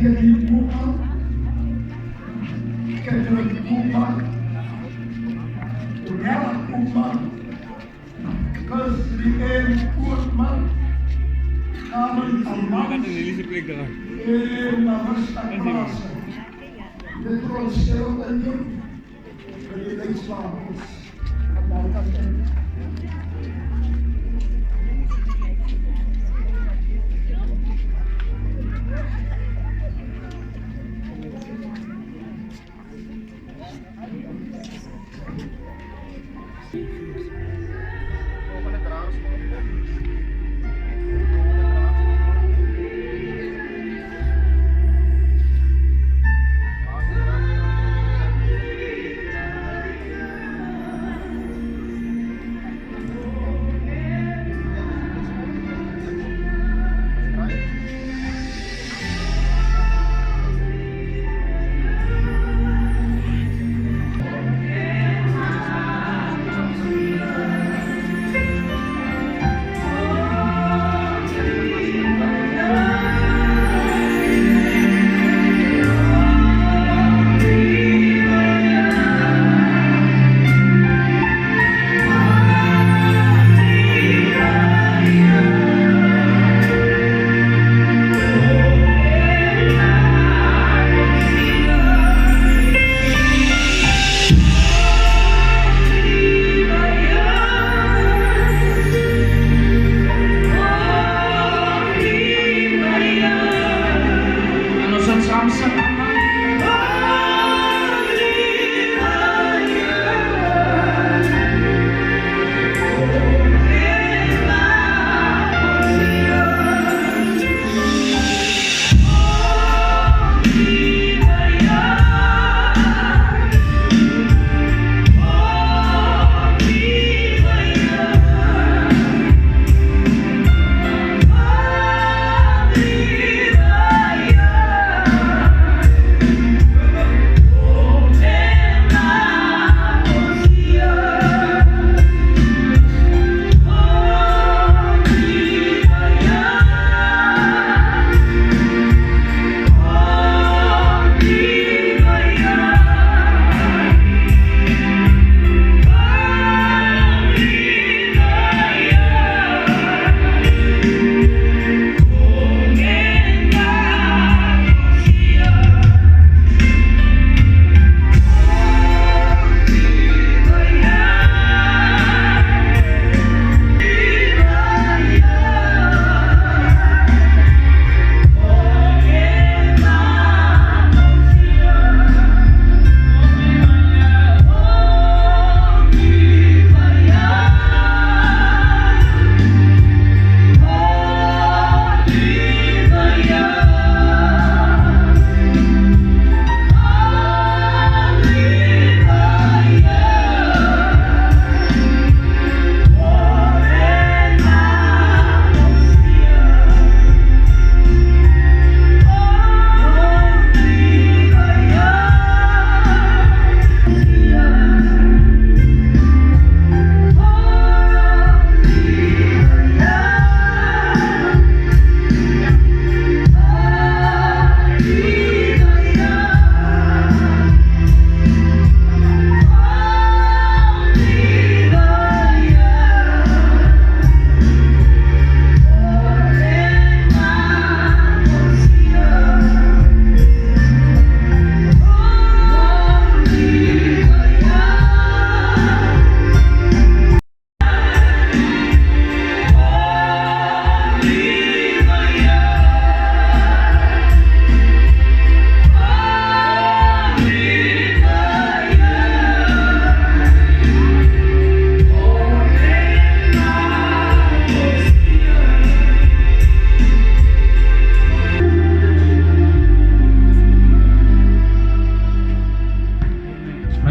Kevin Koopman, Catherine Koopman, Uriah Koopman, Kasrien Koopman, Carmen Alman, en Marista Klaassen. Dit veronderstel in jou vir die leidswapens.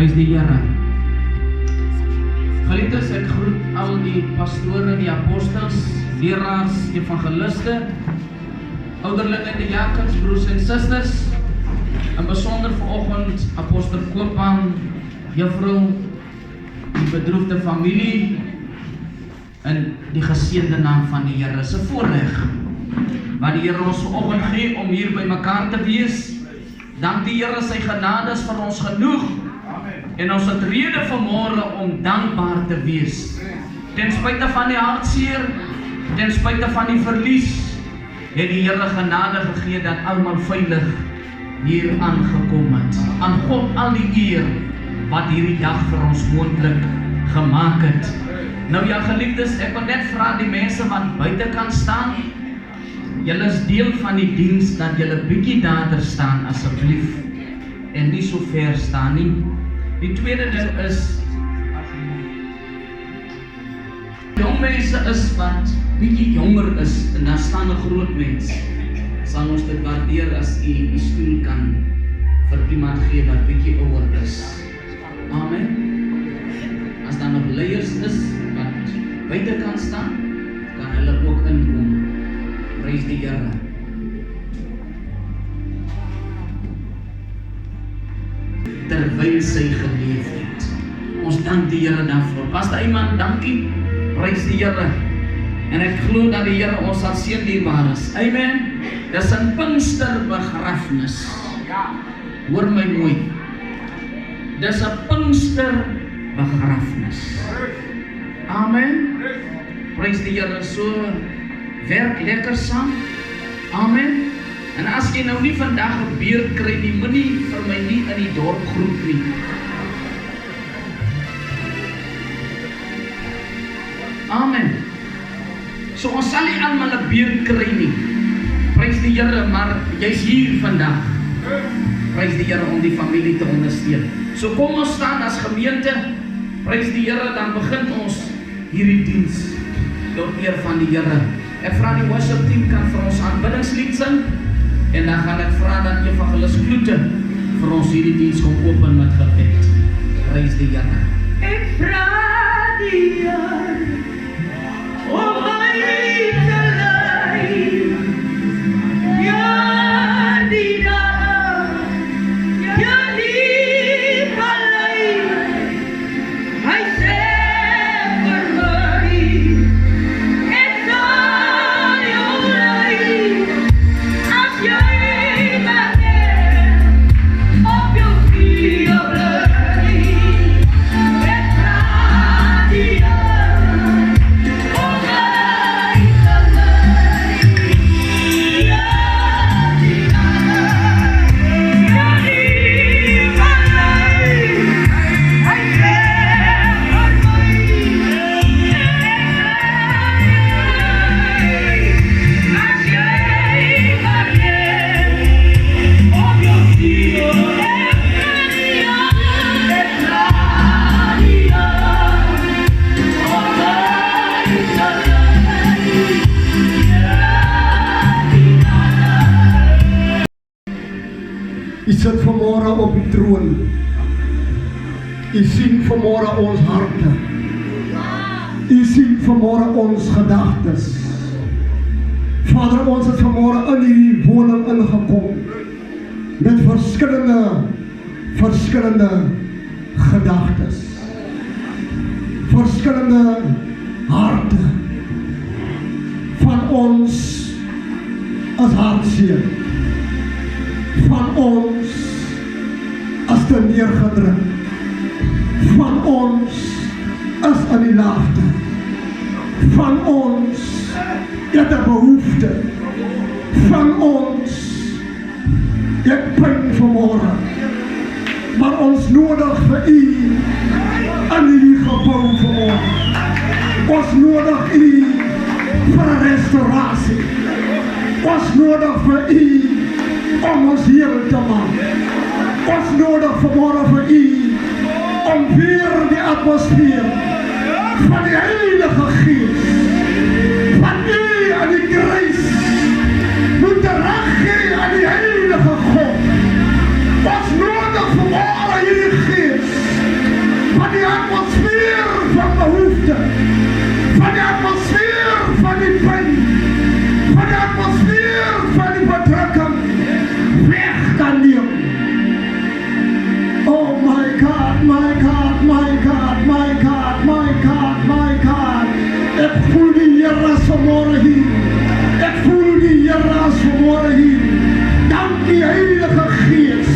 Prys die Here. Geliefdes, ek groet al die pastore, die apostels, leraars, evangeliste, ouderlinge, die diakens, broers en susters, in besonder vanoggend apostel Koopman, juffrou, die bedroefde familie, in die geseënde naam van die Here. Se voorreg wat die Here ons vanoggend gee om hier by mekaar te wees. Dank die Here, sy genade is vir ons genoeg. En ons het rede vanmôre om dankbaar te wees. Ten spyte van die hartseer, ten spyte van die verlies, het die Here genade gegee dat almal veilig hier aangekom het. Aan God al die eer wat hierdie dag vir ons moontlik gemaak het. Nou ja, geliefdes, ek wil net vra die mense wat buite kan staan, julle is deel van die diens, dat julle bietjie nader staan asseblief en nie so ver staan nie. Die tweede ding is, jong mense is wat bietjie jonger is en daar staan 'n groot mens, sal ons dit waardeer as u die stoel kan vir iemand gee wat bietjie ouer is. Amen. As daar nog leiers is wat buite kan staan, kan hulle ook inkom. Prys die Here. Terwyl sy geleef het. Ons dank die Here daarvoor. Was daar iemand dankie? Prys die Here. En ek glo dat die Here ons sal seën dierbaar is. Amen. Dis 'n Pinkster begrafnis. Hoor my mooi. Dis 'n Pinkster begrafnis. Amen. Prys die Here. So werk lekker saam. Amen. En as jy nou nie vandag 'n beurt kry nie, moenie vir my nie in die dorp groet nie. Amen. So ons sal nie almal 'n beurt kry nie. Prys die Here, maar jy's hier vandag. Prys die Here om die familie te ondersteun. So kom ons staan as gemeente. Prys die Here, dan begin ons hierdie diens tot eer van die Here. Ek vra die worship team kan vir ons aanbiddingslied sing. En dan gaan ek vra dat Evangelis Kloete vir ons hierdie diens kom open met gebed. Prys die Here. Ek vra die Here om my te lei. Ja, die Here, ja, die vallei. Hy sê vir my, ek sal jou lei. As jy maar net op jou knieë bly. Ek vra die Here om my te lei. Ja, die Here, ja, die vallei. Hy sê vir my, as jy maar net op jou knieë bly. Ek vra die Here om my te lei. U sit vanmôre op die troon. U sien vanmôre ons harte. U sien vanmôre ons gedagtes. Vader, ons het vanmôre in hierdie woning ingekom met verskillende gedagtes. Verskillende harte. Van ons as hartseer. Van ons as te neergedruk. Van ons as in die laagte. Van ons het 'n behoefte. Van ons het pyn vanmôre. Maar ons nodig vir u in hierdie gebou vanmôre. Ons nodig u vir 'n restaurasie. Ons nodig vir u om ons heel te maak. Ons nodig vanmôre vir u om weer die atmosfeer van die Heilige Gees, van u aan die kruis, moet teruggee aan die Heilige God. Ons nodig vanmôre hierdie Gees, van die atmosfeer van behoefte, van die atmosfeer van die pyn, van die atmosfeer van die bedrukking, weg kan neem. Oh my God, my God, my God, my God, my God, my God. Ek voel die Here vanmôre hier. Ek voel die vanmorgen hier. Dankie Heilige Gees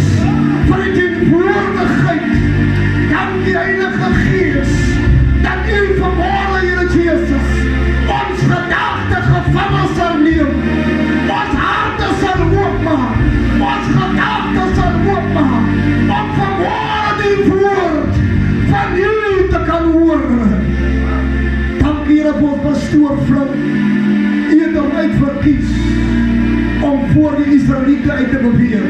vir die teenwoordigheid. Dankie Heilige Gees dat U vanmorgen, Here Jesus, ons gedagte gevangen sal neem. Ons harte sal oopmaak. Ons gedagte sal oopmaak om vanmorgen die woord van U te kan hoor. Dankie Here vir ons pastoor Flip. U het hom uitverkies om voor die Israeliete uit te beweeg.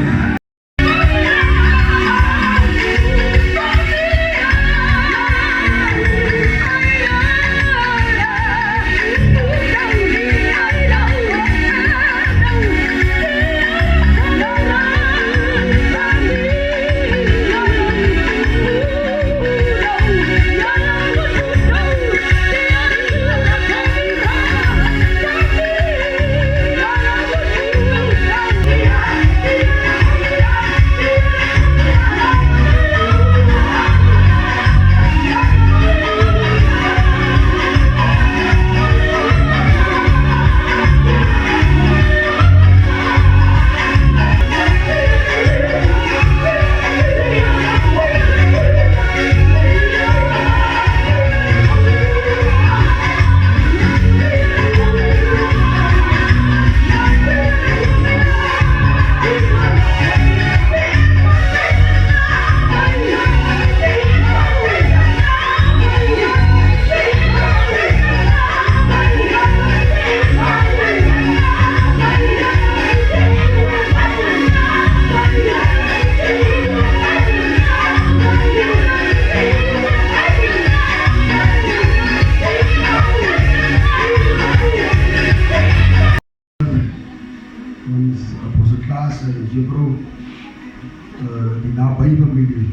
Die nabije familie.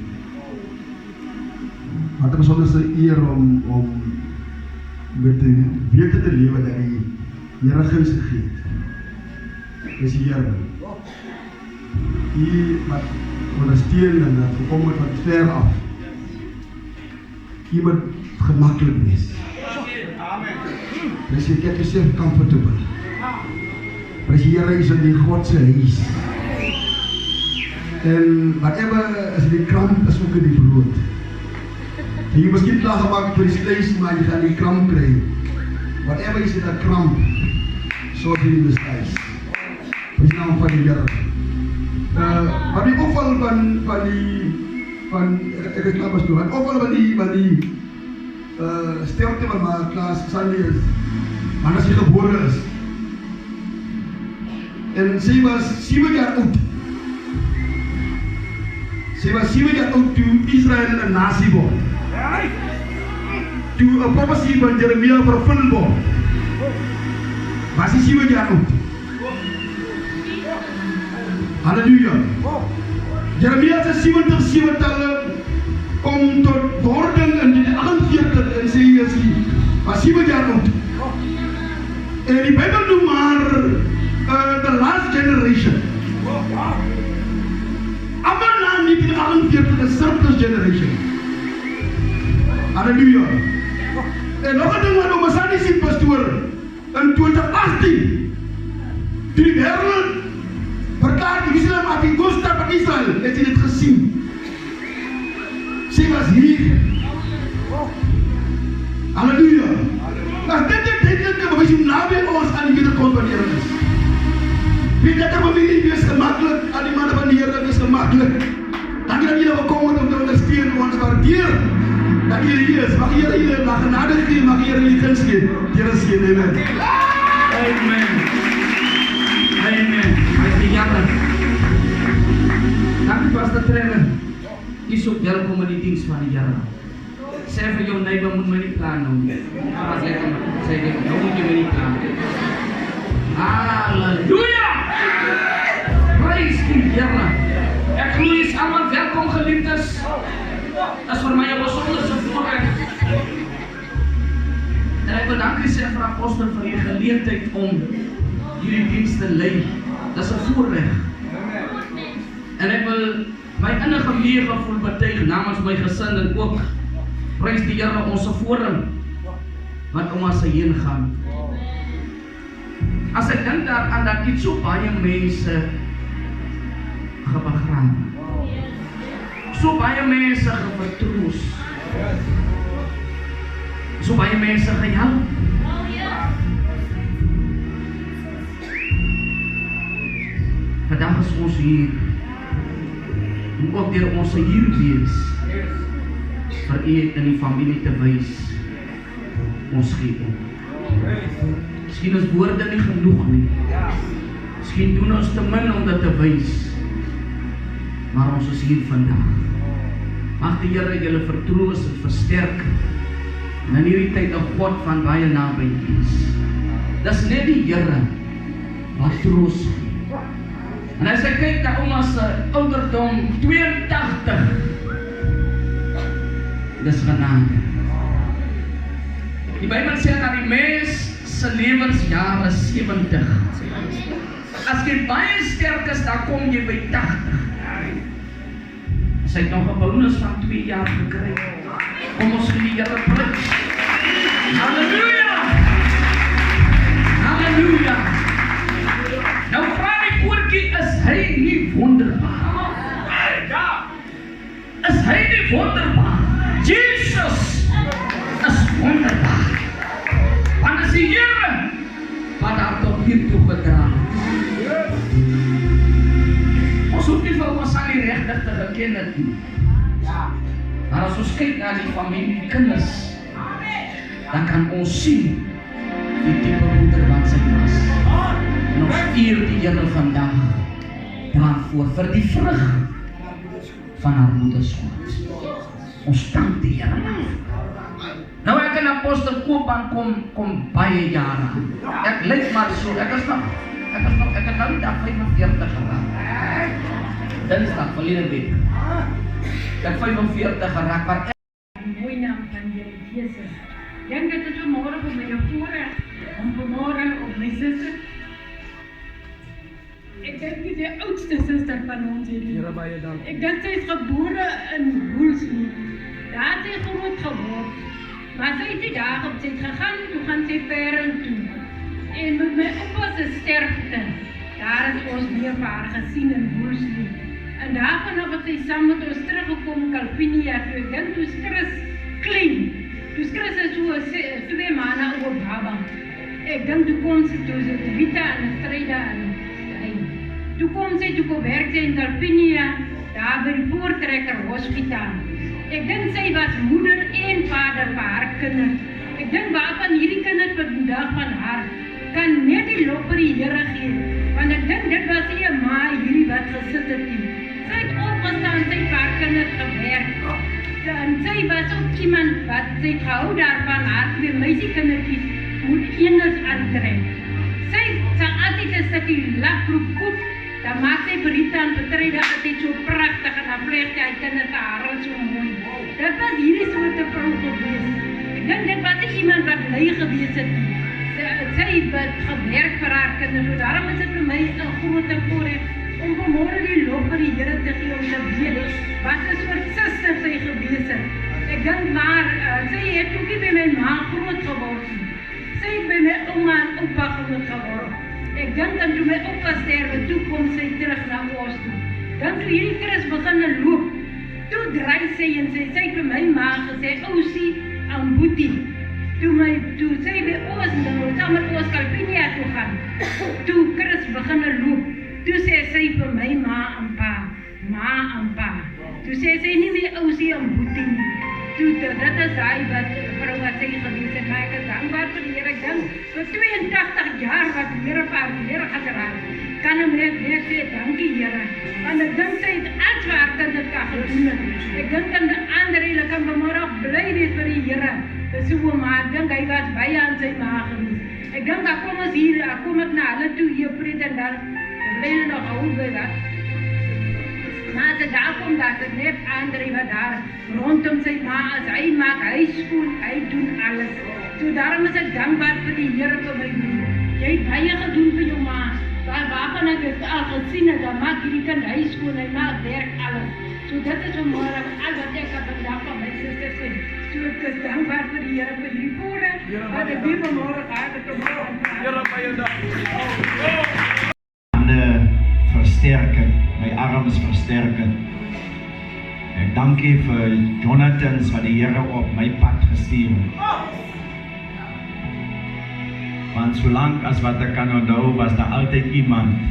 Wat 'n besondere eer om met die wete te lewe dat die Here guns gegee het. Dis die Here. Die wat ondersteun en dat kom met wat ver af. Iemand gemaklik wees. Amen. Dis jy get yourself comfortable. Dis die Here is in die God se huis. En whatever is die kramp is ook in die brood. En jy miskien klaar gemaak vir die vlees, maar jy gaan die kramp kry. Whatever is dit 'n kramp, so in die vlees. Dis naam van die Here. Wat my opval van ek is klaar pastoor. Wat opval van die sterkte van my klas Sandy is, want as sy gebore is. En sy was 7 jaar oud. Sy was 7 jaar oud toe Israel 'n nasie word. Toe 'n prophecy van Jeremia vervul word. Was sy 7 jaar oud. Halleluja. Jeremia se 70 talle kom tot wording in die 48 en sy was 7 jaar oud. En die Bybel noem maar the last generation. Amper na 1948 the surplus generation. Halleluja. En nog 'n ding wat ons aan die sien pastoor in 2018 die wêreld verklaar die Islam at die Costa van Israel, het jy dit gesien? Sy was hier. Halleluja. Maar dit is duidelike bewys naby ons aan die wederkoms van die Here is. Wie dat die familie wees gemaklik, aan die manne van die Here is gemaklik. Dankie dat julle gekom het om te ondersteun, ons waardeer dat julle hier is. Mag Here julle mag genade gee, mag Here julle guns gee. Here seën, amen. Amen. Amen. Prys die Here. Dankie Pastor Trevor. Jy is ook welkom in die diens van die Here. Sê vir jou neighbor moet my nie plan nou nie. As lekker maar. Sê jy nou moet jy my nie plan. Halleluja. Prys die Here. Ek glo jy is almal welkom geliefdes. Dat is vir my 'n besonderse voorreg. En ek wil dankie sê vir Apostel vir die geleentheid om hierdie diens te lei. Dit is 'n voorreg. En ek wil my innige meegevoel betuig namens my gesin en ook prys die Here ons voorrang wat om as hy heen gaan. As ek dink daaraan dat iets so baie mense gebegrawe. So baie mense gevertroos. So baie mense gehelp. Vandag is ons hier om ook deur ons hier wees vir u in die familie te wys ons gee om. Miskien is woorde nie genoeg nie. Miskien doen ons te min om dit te wys. Maar ons is hier vandag. Mag die Here julle vertroos en versterk. En in hierdie tyd 'n God van baie nabyheid is. Dis net die Here wat troos gee. En as ek kyk na ouma se ouderdom 82. Dis genade. Die Bybel sê dat die mens se lewensjare 70. As jy baie sterk is, dan kom jy by 80. Sy het nog 'n bonus van 2 jaar gekry. Kom ons gee die Here prys. Halleluja! Halleluja! Nou vra die koortjie, is hy nie wonderbaar? Is hy nie wonderbaar? Jesus is wonderbaar. Want is die Here wat daar tot hiertoe gedra het. Ons hoef nie vir ons aan die regtig te geken het nie. Maar as ons kyk na die familie, die kinders, dan kan ons sien die tipe moeder wat sy was. En ons eer die Here vandag daarvoor vir die vrug van haar moederskap. Ons dank die Here daarvoor. Nou ek en apostel Koopman kom baie jare aan. Ek lyk maar so, ek het nou die dag 45 geraak. Dinsdag, verlede week. Ek 45 geraak, maar mooi naam van Here Jesus. Dink dit is vanmôre vir my voorreg om vanmôre op my suster. Ek dink dit is die oudste suster van ons hier. Ek dink sy is gebore in Woolsley. Daar het sy groot geword. Maar sy het die dag op sy gegaan, toe gaan sy Perrin toe. En met my oupa se sterfte, daar is ons weer vir haar gesien in Woolsley. En daarvan het sy saam met ons teruggekom Kalpinia toe. Ek dink toe Chris klein. Toe Chris is so 2 maande oud baba. Ek dink toe kom sy toe sy Vita en Strida en toe kom sy toe werk sy in Kalpinia, daar by die Voortrekker Hospitaal. Ek dink sy was moeder en vader vir haar kinders. Ek dink waarvan hierdie kinders vandag van haar kan net die lof vir die Here gee. Want ek dink dit was nie 'n ma hierdie wat gesit het nie. Sy het opgestaan, sy het haar kinders gewerk. En sy was ook iemand wat sy gehou daarvan, haar 2 meisiekindertjies moet eenders aantrek. Sy sal altyd 'n stukkie lakbroek koop, dan maak sy Rita en Patryda altyd so pragtig en dan vleeg sy kinders hare so mooi. Dit was hierdie soorte vrou gewees. Ek dink dit was nie iemand wat lui gewees het nie. Sy het gewerk vir haar kinders, so daarom is dit vir my 'n groot voorreg om vanmôre die lof vir die Here te gee om te weet wat 'n soort suster sy gewees het. Ek dink maar, sy het ook nie by my ma groot geword nie. Sy het by my ouma en oupa groot geword. Ek dink dan toe my oupa sterwe, toe kom sy terug na ons toe. Dan toe hierdie Chris begin loop, toe draai sy en sy het vir my ma gesê, ousie en boetie. Toe sy by ons nou, saam met ons Kalpinia toe gaan, toe Chris begin loop, toe sê sy vir my ma en pa. Toe sê sy nie meer ousie en boetie nie. Toe dit is hy wat vrou wat sy gewees het, maar ek is dankbaar vir die Here. Ek dink vir 82 jaar wat die Here vir haar Here gedra het, kan hom net sê dankie Here. Want ek dink sy het alles wat haar kinders kan gedoen het. Ek dink aan die ander, hulle kan vanmôre bly wees vir die Here. Dis so, maar ek dink hy was baie aan sy ma gewees. Ek dink dat kom ons hier, kom ek na hulle toe hier preek en dan bly hulle nog hou by dat. Maar as ek daar kom, dat ek net André wat daar rondom sy ma is, hy maak, hy skoon, hy doen alles. So daarom is ek dankbaar vir die Here vir my broer. Jy het baie gedoen vir jou ma. Waarvan ek het al gesien het, dan maak hierdie kind hy skoon, hy maak werk alles. So dit is vanmôre al wat ek op vandag van my suster sê. So ek is dankbaar vir die Here vir hierdie voorreg, wat ek weer vanmôre gehad het om Hande versterken, my arms versterken. Ek dankie vir Jonathans wat die Here op my pad gestuur het. Want solank as wat ek kan onthou, was daar altyd iemand.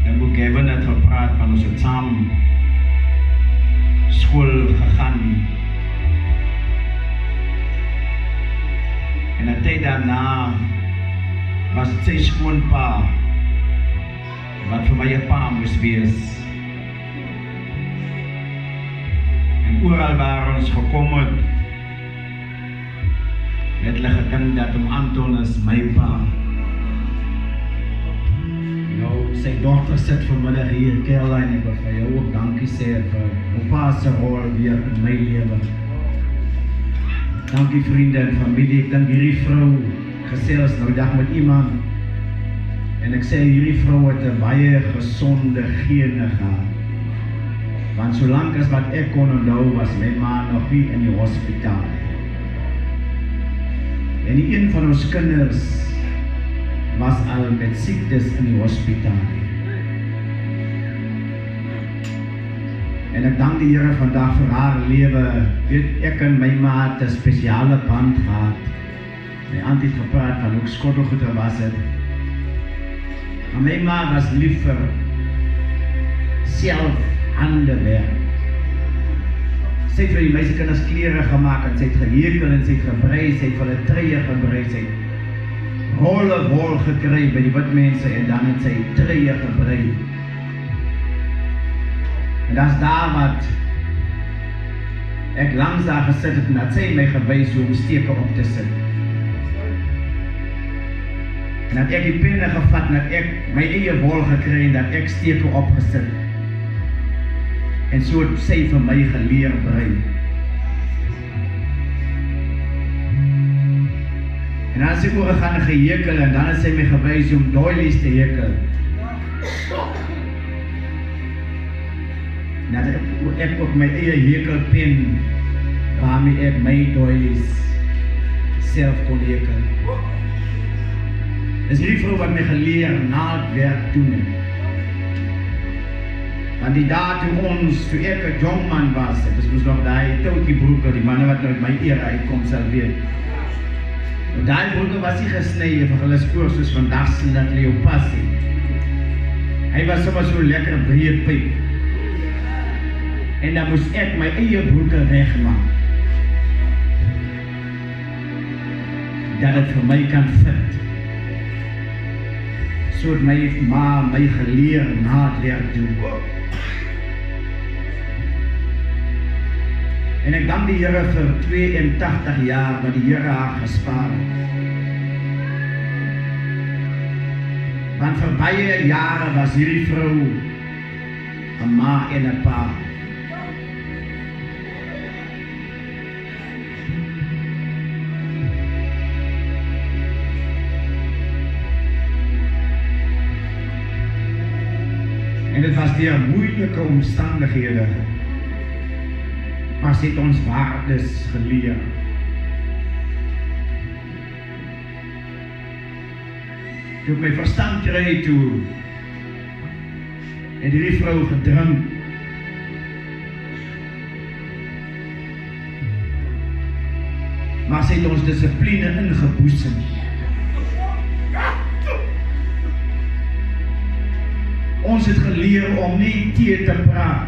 En hoe Kevin het gepraat van ons het saam school gegaan. En 'n tyd daarna was dit sy skoonpa wat vir my 'n pa moes wees. En oral waar ons gekom het, het hulle gedink dat Anton is my pa. Nou, sy dochter sit vanmiddag hier, Caroline, ek wil vir jou ook dankie sê vir pa se rol weer in my lewe. Dankie vriende en familie, ek dink hierdie vrou gesels nou dag met iemand en ek sê hierdie vrou het 'n baie gesonde gene gehad. Want solank as wat ek kon onthou was my ma nog nie in die hospitaal. En een van ons kinders was al met siektes in die hospitaal. En ek dank die Here vandag vir haar lewe. Weet ek en my ma het 'n spesiale band gehad. My auntie het gepraat van hoe skottelgoed was het. Maar my ma was lief vir self hande werk. Sy het vir die meisiekinders klere gemaak en sy het gehekel en sy het gebrei, sy het vir hulle treie gebrei, sy het rolle wol gekry by die wit mense en dan het sy treie gebrei. En dat is daar wat ek langs daar gesit het en dat sy my gewys hoe om steke op te sit. En dat ek die penne gevat en dat ek my eie wol gekry en dat ek steke opgesit. En so het sy vir my geleer brei. En dan is sy oorgegaan en gehekel en dan het sy my gewys om doilies te hekel. En dat ek ook my eie hekelpen waarmee ek my doilies self kon hekel. Dis hierdie vrou wat my geleer naaldwerk doen het. Want die dae toe ek 'n jong man was, dit is mos nog daai toutjie broeke, die manne wat nou uit my era uitkom sal weet. En daai broeke was nie gesny vir hulle spoor soos vandag sien dat hulle jou pas het. Hy was sommer so lekker breed pyp. En dan moes ek my eie broeke regmaak. Dat het vir my kan fit. So het my ma my geleer naaldwerk doen. En ek dank die Here vir 82 jaar wat die Here haar gespaar het. Want vir baie jare was hierdie vrou 'n ma en 'n pa. En dit was deur moeilike omstandighede. Maar sy het ons waardes geleer. Toe ek my verstand kry toe, het hierdie vrou gedrink. Maar sy het ons dissipline ingeboesem. Ons het geleer om nie tee te praat.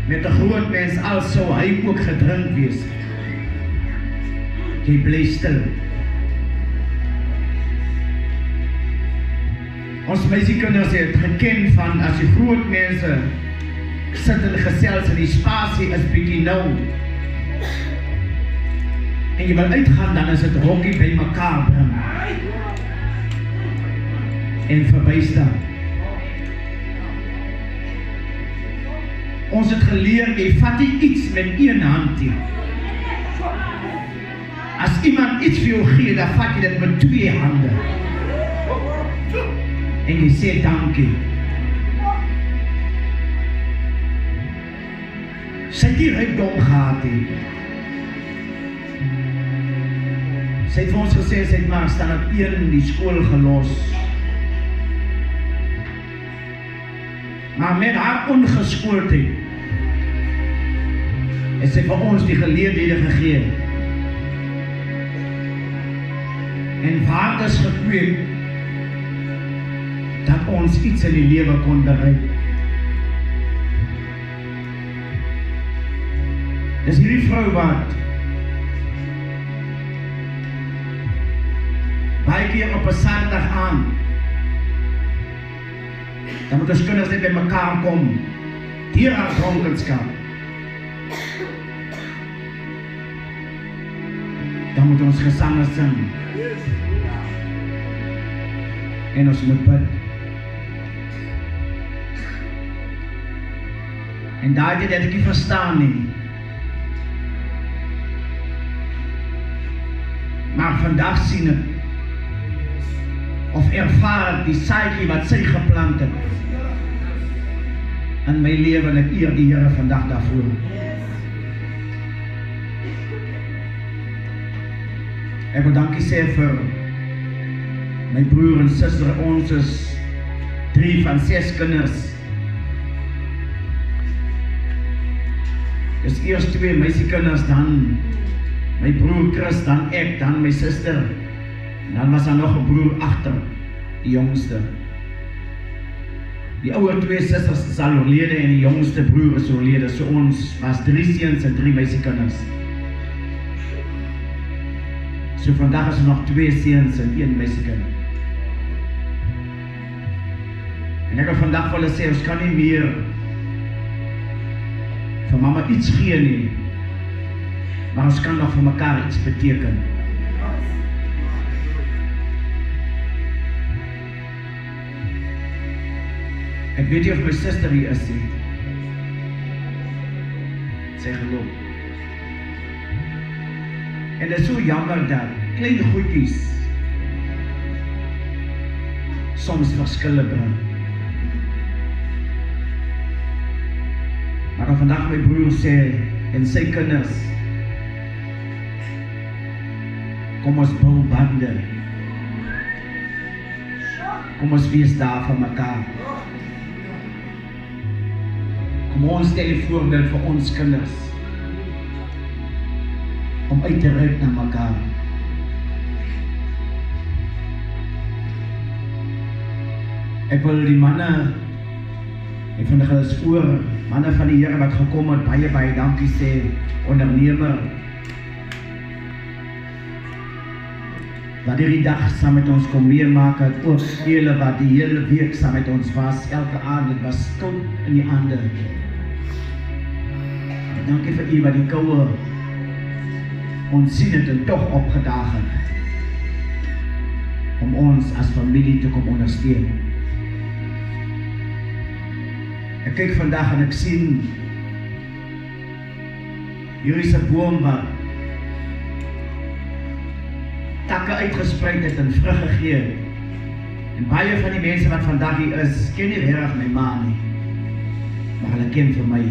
Met 'n groot mens al sou hy ook gedrink wees. Jy bly stil. Ons meisiekinders het geken van as die groot mense sit en gesels en die spasie is bietjie nou. En jy wil uitgaan, dan is dit hokkie by mekaar bring. En verbystaan. Ons het geleer, jy vat nie iets met een hand nie. As iemand iets vir jou gee, dan vat jy dit met 2 hande. En jy sê dankie. Sy het die rykdom gehad nie. Sy het vir ons gesê, sy het maar standaard 1 die skool gelos. Maar met haar ongeskooldheid het sy vir ons die geleerdhede gegee. En waardes gekweek, dat ons iets in die lewe kon bereik. Dis hierdie vrou wat baie keer op 'n Saterdag aan, dan moet ons kinders net by mekaar kom, hier aan dronkenskap. Dan moet ons gesange sing. En ons moet bid. En daai het ek nie verstaan nie. Maar vandag sien ek, of ervaar ek die saadjie wat sy geplant het in my lewe, en ek eer die Here vandag daarvoor. Ek wil dankie sê vir my broer en suster, ons is 3 van 6 kinders. Dis eers 2 meisiekinders, dan my broer Chris, dan ek, dan my suster. En dan was daar nog 'n broer agter, die jongste. Die ouer 2 susters is al oorlede en die jongste broer is oorlede. So ons was 3 seuns en 3 meisiekinders. So vandag is er nog 2 seuns en 1 meisiekind. En ek wil vandag vir hulle sê, ons kan nie meer vir mama iets gee nie, maar ons kan nog vir mekaar iets beteken. Ek weet nie of my suster hier is nie. Sy geloof. En dit is so jammer dat klein goedjies soms verskille bring. Maar vandag my broer sê, en sy kinders, kom ons bou bande. Kom ons wees daar vir mekaar. Kom ons stel die voorbeeld vir ons kinders, om uit te reik na mekaar. Ek wil die manne, en vandag is oor, manne van die Here wat gekom het, baie dankie sê, ondernemer, wat hierdie dag saam met ons kom meemaak het, ook julle wat die hele week saam met ons was, elke aand, het was koud in die aande. En dankie vir u wat die koue ons sien het en toch opgedaag het, om ons as familie te kom ondersteun. Ek kyk vandag en ek sien, hier is 'n boom wat takke uitgespreid het en vrug gegee het. En baie van die mense wat vandag hier is, ken nie regtig my ma nie, maar hulle ken vir my.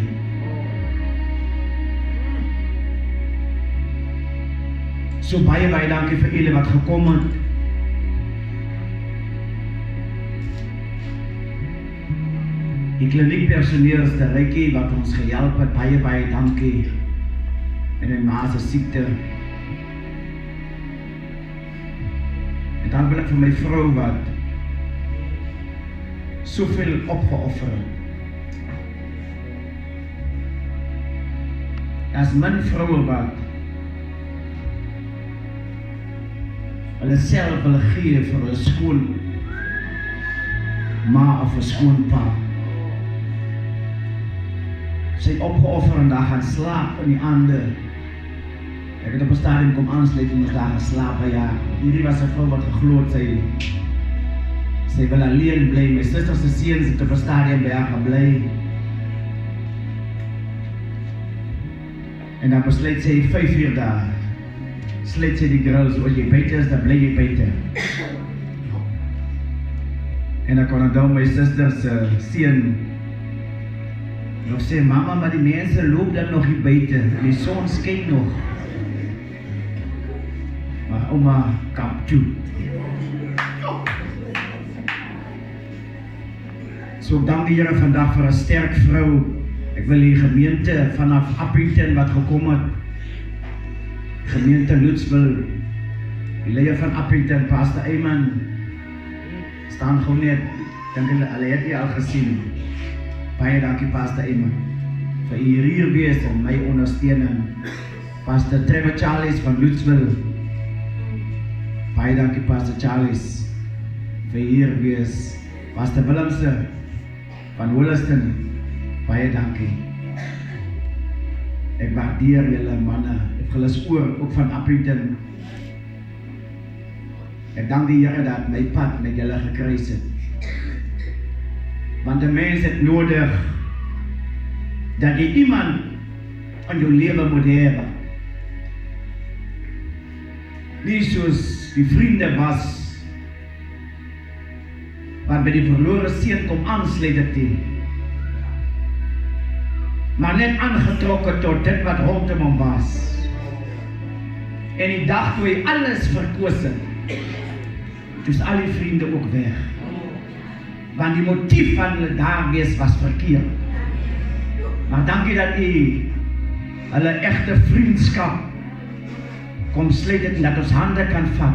So baie dankie vir julle wat gekom het. Die kliniekpersoneel, Rykie, wat ons gehelp het, baie dankie. En my ma se siekte. En dan wil ek vir my vrou wat soveel opgeoffer het. As min vroue wat hulle self wil gee vir hulle skoon ma of 'n skoon pa. Sy het opgeoffer en daar gaan slaap in die aande. Ek het op 'n stadium kom aansluit en ons daar gaan slaap, ja. Hierdie was 'n vrou wat geglo het, sy wil alleen bly. My suster se seuns het op 'n stadium by haar gebly. En dan besluit sy 5 uur daar. Sluit sy die girls, as jy buite is, dan bly jy buite. En dan kon onthou my suster se seun nog sê, mama, maar die mense loop dan nog hier buite, en die son skyn nog. Maar Oma Kapju. So ek dank die Here vandag vir 'n sterk vrou. Ek wil die gemeente vanaf Appington wat gekom het, gemeente Lutsville, die leier van Appington, Pastor Eyman, staan gewoon net, dink hulle het jy al gesien. Baie dankie Pastor Eyman, vir hier wees en my ondersteuning. Pastor Trevor Charles van Lutsville, baie dankie Pastor Charles, vir hier wees. Pastor Willemse van Wollaston, baie dankie. Ek waardeer julle manne, ek gelis oor, ook van Appington. Ek dank die Here dat my pad met julle gekruis het. Want 'n mens het nodig dat jy iemand in jou lewe moet hê. Nie soos die vriende was, wat by die verlore seun kom aansluit het nie, maar net aangetrokken tot dit wat rondom hom was. En die dag toe hy alles verkoos het, toe is al die vriende ook weg. Want die motief van hulle daar wees was verkeerd. Maar dankie dat u hulle echte vriendskap kom sluit het en dat ons hande kan vat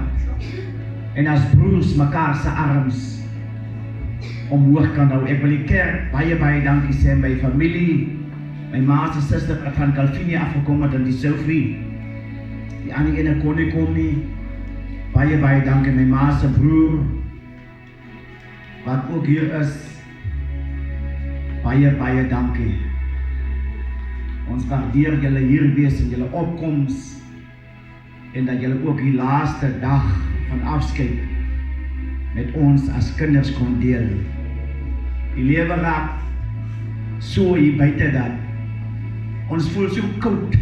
en as broers mekaar se arms omhoog kan hou. Ek wil die kerk baie dankie sê, my familie, my ma se suster wat van Calvinia afgekom het en die Sophie, die ander ene kon nie kom nie. Baie dankie my ma se broer wat ook hier is. Baie dankie. Ons waardeer julle hier wees en julle opkoms en dat julle ook die laaste dag van afskeid met ons as kinders kon deel. Die lewe raak so hier buite dat ons voel so koud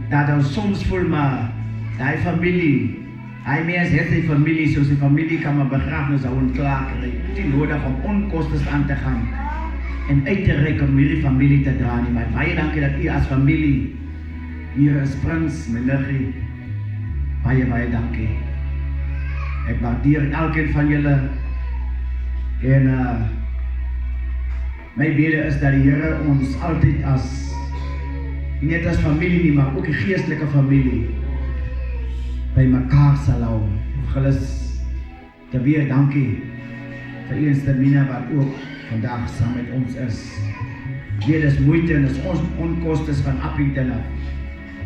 dat ons soms voel maar die familie, hy mens het die familie, soos die familie kan maar begrafenis hou en klaar kry. Het is nie nodig om onkostes aan te gaan en uit te reik om hierdie familie te dra nie, maar baie dankie dat u as familie hier is, Prins, my liggie, baie dankie. Ek waardeer elkeen van julle en my bede is dat die Here ons altyd as, nie net as familie nie, maar ook die geestelike familie by mekaar sal hou. Gelis te weer dankie vir u en Stamina wat ook vandag saam met ons is. Dit is moeite en is ons onkostes van Appington af.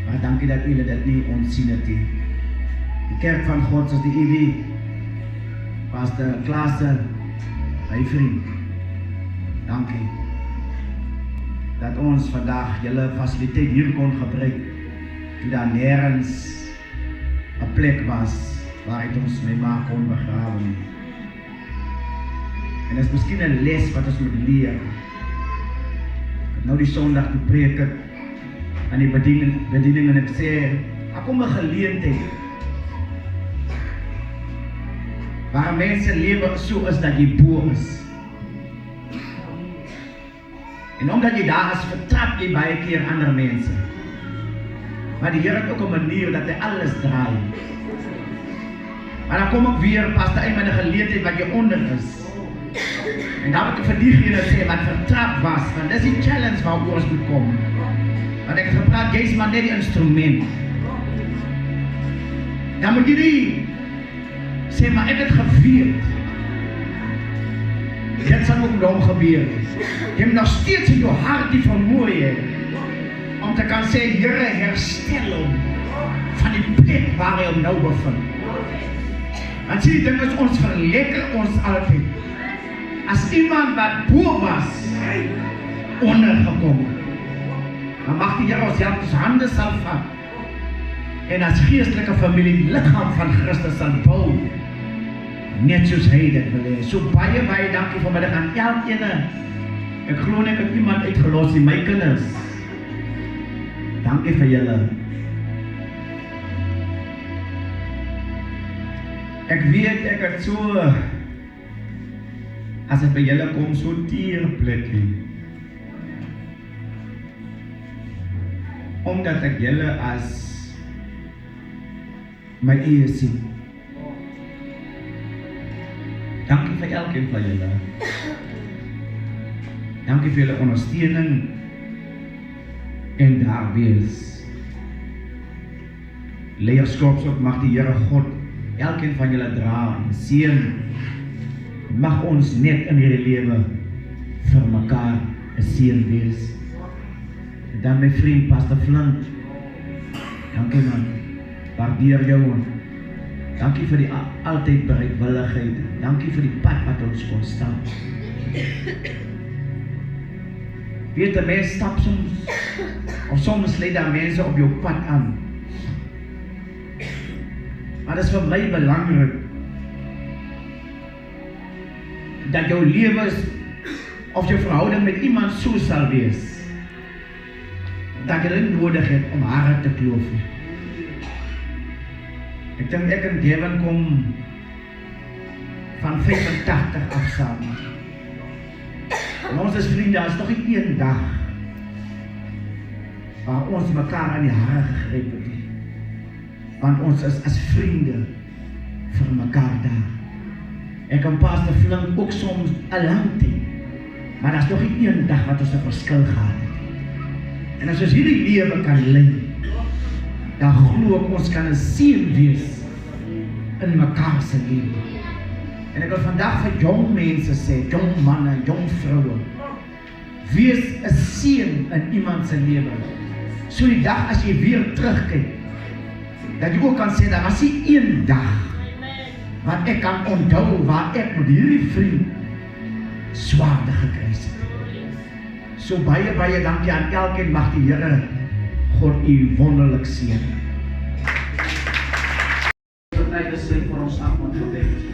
Maar dankie dat julle dit nie ontsien het nie. Die kerk van God soos die EW, Pastor Klaasse, my vriend, dankie dat ons vandag julle fasiliteit hier kon gebruik, toe daar nergens 'n plek was waar ons my ma kon begrawe nie. En dit is miskien 'n les wat ons moet leer. Nou die Sondag te preek het aan die bediening en ek sê, daar kom 'n geleentheid waar mense lewe so is dat jy bo is. En omdat jy daar is, vertrap jy baie keer ander mense. Maar die Here het ook 'n manier dat hy alles draai. Maar dan kom ek weer, Pastor Eyman, 'n geleentheid wat jy onder is. En daar moet ek vir diegene sê wat vertrap was, want dis die challenge waar ons moet kom. Want ek het gepraat, jy is maar net die instrument. Dan moet jy nie sê, maar ek het gevierd. Dit sal ook met hom gebeur. Jy moet nog steeds in jou hart die vermoeie om te kan sê, Here, herstel hom van die plek waar hy hom nou bevind. Want sê die ding is, ons verlekker ons altyd. As iemand wat bo was, ondergekom. Dan mag die Here ons help, ons hande sal vat. En as geestelike familie die liggaam van Christus sal bou, net soos hy dit wil hê. So baie dankie vanmiddag aan elkeen. Ek glo net ek het iemand uitgelos, my kinders. Dankie vir julle. Ek weet ek het so, as ek by julle kom, so teer plekkie. Omdat ek julle as my eie sien. Dankie vir elkeen van julle. Dankie vir julle ondersteuning en daar wees. Leierskapsop mag die Here God elkeen van julle dra en seën. Mag ons net in hierdie lewe vir mekaar 'n seën wees. En dan my vriend Pastor Flint. Dankie man. Waardeer jou. Dankie vir die altyd bereidwilligheid. Dankie vir die pad wat ons kon stap. Weet 'n mens stap soms lê daar mense op jou pad aan. Maar dit is vir my belangrik dat jou lewe of jou verhouding met iemand so sal wees dat jy dit nodig het om hare te kloof. Ek dink ek en Devin kom van 85 af saam. En ons is vriende, as nog nie een dag waar ons mekaar aan die hare gegryp het. Want ons is as vriende vir mekaar daar. Ek en Pastor Flink ook soms 'n lang tyd, maar daar is nog nie een dag wat ons 'n verskil gehad het. En as ons hierdie lewe kan lei, dan glo ek ons kan 'n seën wees in mekaar se lewe. En ek wil vandag vir jong mense sê, jong manne, jong vroue, wees 'n seën in iemand se lewe. So die dag as jy weer terugkyk, dat jy ook kan sê, daar was nie een dag wat ek kan onthou waar ek met hierdie vriend swaarde gekry het. So baie dankie aan elkeen, mag die Here God u wonderlik seën. Tyd is vir ons avondgebed.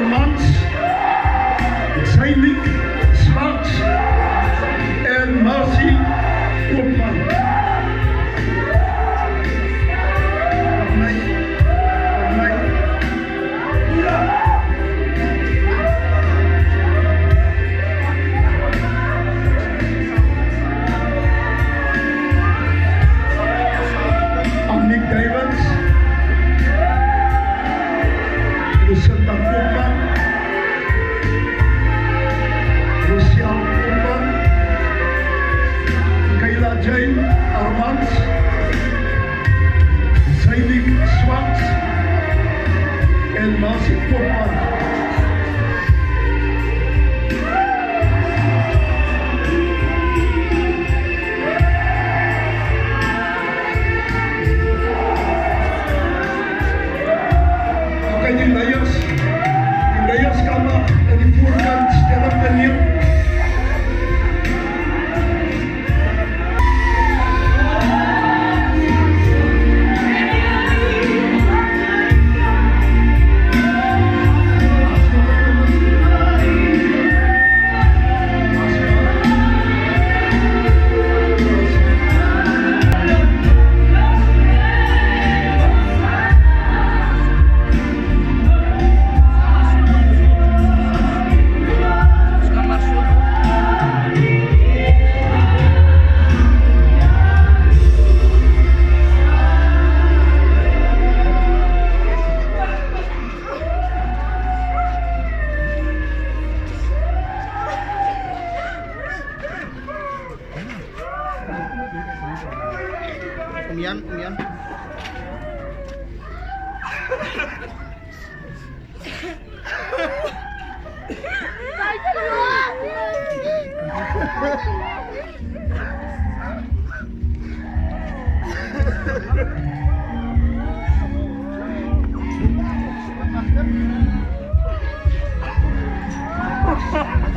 Armans, Seilik Swarts en Marcy Koopman. Nick Davids, Lucinda Koopman, Lucian Koopman, Kayla Jane Armans, Seilik Swarts en Marcy Koopman. Die leierskamer in die voorkant stelling neem. Umian. Ha ha ha!